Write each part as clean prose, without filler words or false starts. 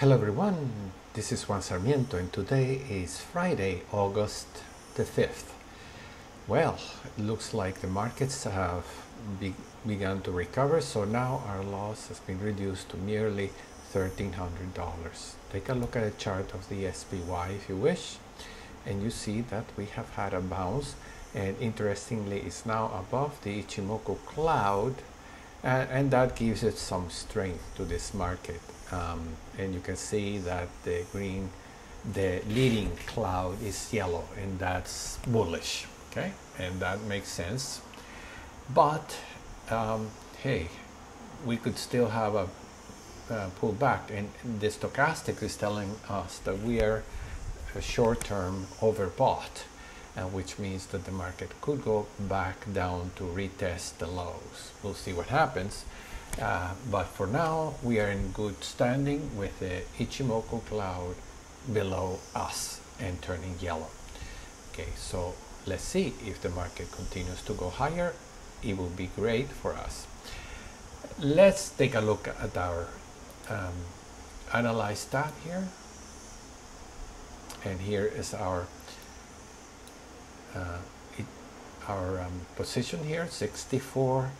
Hello everyone, this is Juan Sarmiento and today is Friday, August the 5th. Well, it looks like the markets have begun to recover, so now our loss has been reduced to nearly $1,300. Take a look at a chart of the SPY if you wish, and you see that we have had a bounce, and interestingly it's now above the Ichimoku cloud, and that gives it some strength to this market. And you can see that the leading cloud is yellow, and that's bullish, okay, and that makes sense. But hey, we could still have a pullback, and the stochastic is telling us that we are short-term overbought, which means that the market could go back down to retest the lows. We'll see what happens. But for now, we are in good standing with the Ichimoku cloud below us and turning yellow. Okay, so let's see if the market continues to go higher. It will be great for us. Let's take a look at our Analyze tab here. And here is our position here, 64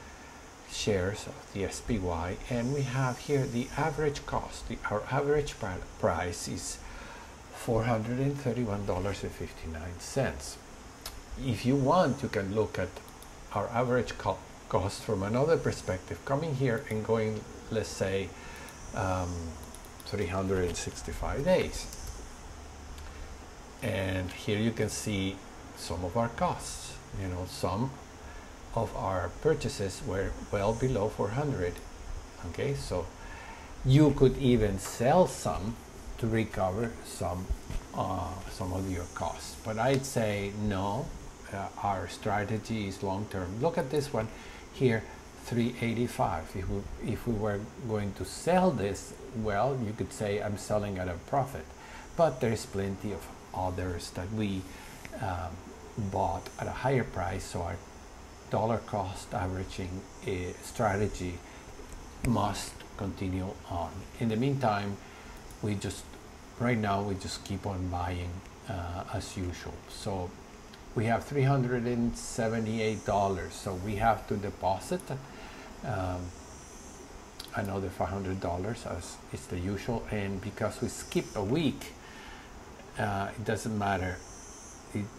shares of the SPY, and we have here the average cost. Our average price is $431.59. If you want, you can look at our average cost from another perspective, coming here and going, let's say, 365 days. And here you can see some of our costs. You know, some of our purchases were well below 400. Okay, so you could even sell some to recover some of your costs. But I'd say no. Our strategy is long term. Look at this one here, 385. If we were going to sell this, well, you could say I'm selling at a profit. But there's plenty of others that we bought at a higher price, so our dollar cost averaging strategy must continue on. In the meantime, right now we just keep on buying as usual. So we have $378, so we have to deposit another $500 as is the usual, and because we skip a week, it doesn't matter.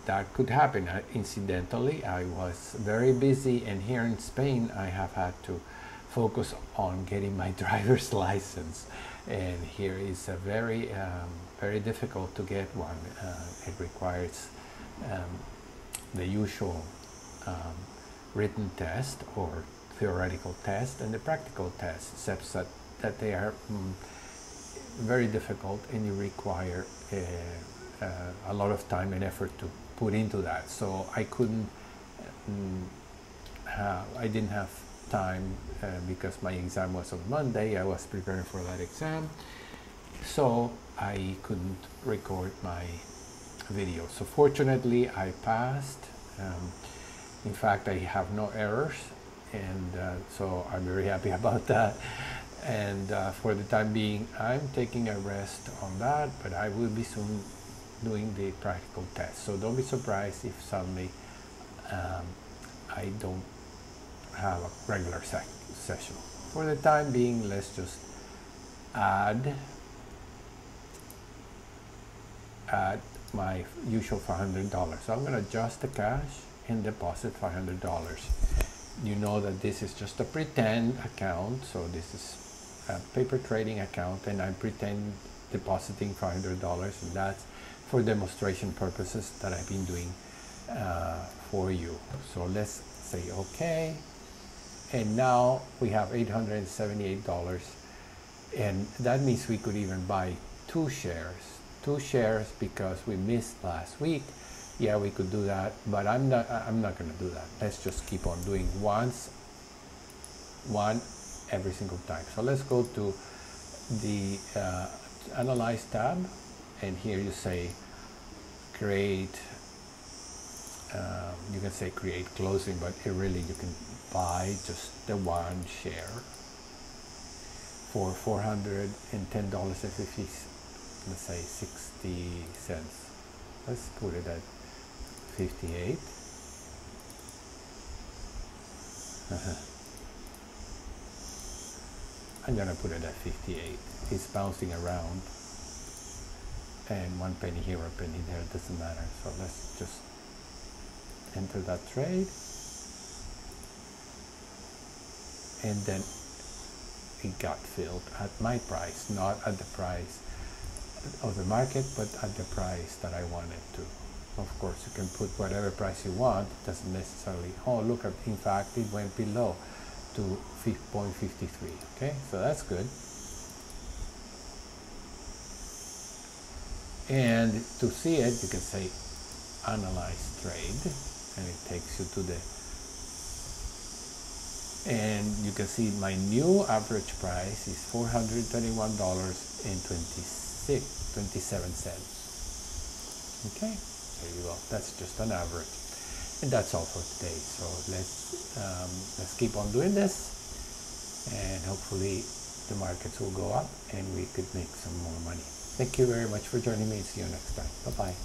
That could happen. Incidentally, I was very busy, and here in Spain I have had to focus on getting my driver's license, and here is a very difficult to get one. It requires the usual written test or theoretical test and the practical test, except that they are very difficult, and you require a lot of time and effort to put into that. So I didn't have time because my exam was on Monday. I was preparing for that exam, so I couldn't record my video. So fortunately I passed. In fact, I have no errors, and so I'm very happy about that. And for the time being, I'm taking a rest on that, but I will be soon doing the practical test. So don't be surprised if suddenly I don't have a regular session. For the time being, let's just add my usual $500. So I'm going to adjust the cash and deposit $500. You know that this is just a pretend account, so this is a paper trading account, and I pretend depositing $500, and that's for demonstration purposes that I've been doing for you. So let's say okay, and now we have $878, and that means we could even buy two shares because we missed last week. Yeah, we could do that, but I'm not going to do that. Let's just keep on doing one every single time. So let's go to the Analyze tab, and here you say create, you can say create closing, but really you can buy just the one share for $410 as if it's, let's say, 60 cents. Let's put it at 58. I'm gonna put it at 58. It's bouncing around, and 1 penny here or a penny there, doesn't matter. So let's just enter that trade, and then it got filled at my price, not at the price of the market, but at the price that I wanted to. Of course, you can put whatever price you want. It doesn't necessarily, oh look, at, in fact it went below to 0.53. Okay, so that's good. And to see it, you can say analyze trade, and it takes you to the, and you can see my new average price is $421.27. Okay, there you go. That's just an average, and that's all for today. So let's keep on doing this, and hopefully the markets will go up and we could make some more money. Thank you very much for joining me. See you next time. Bye bye.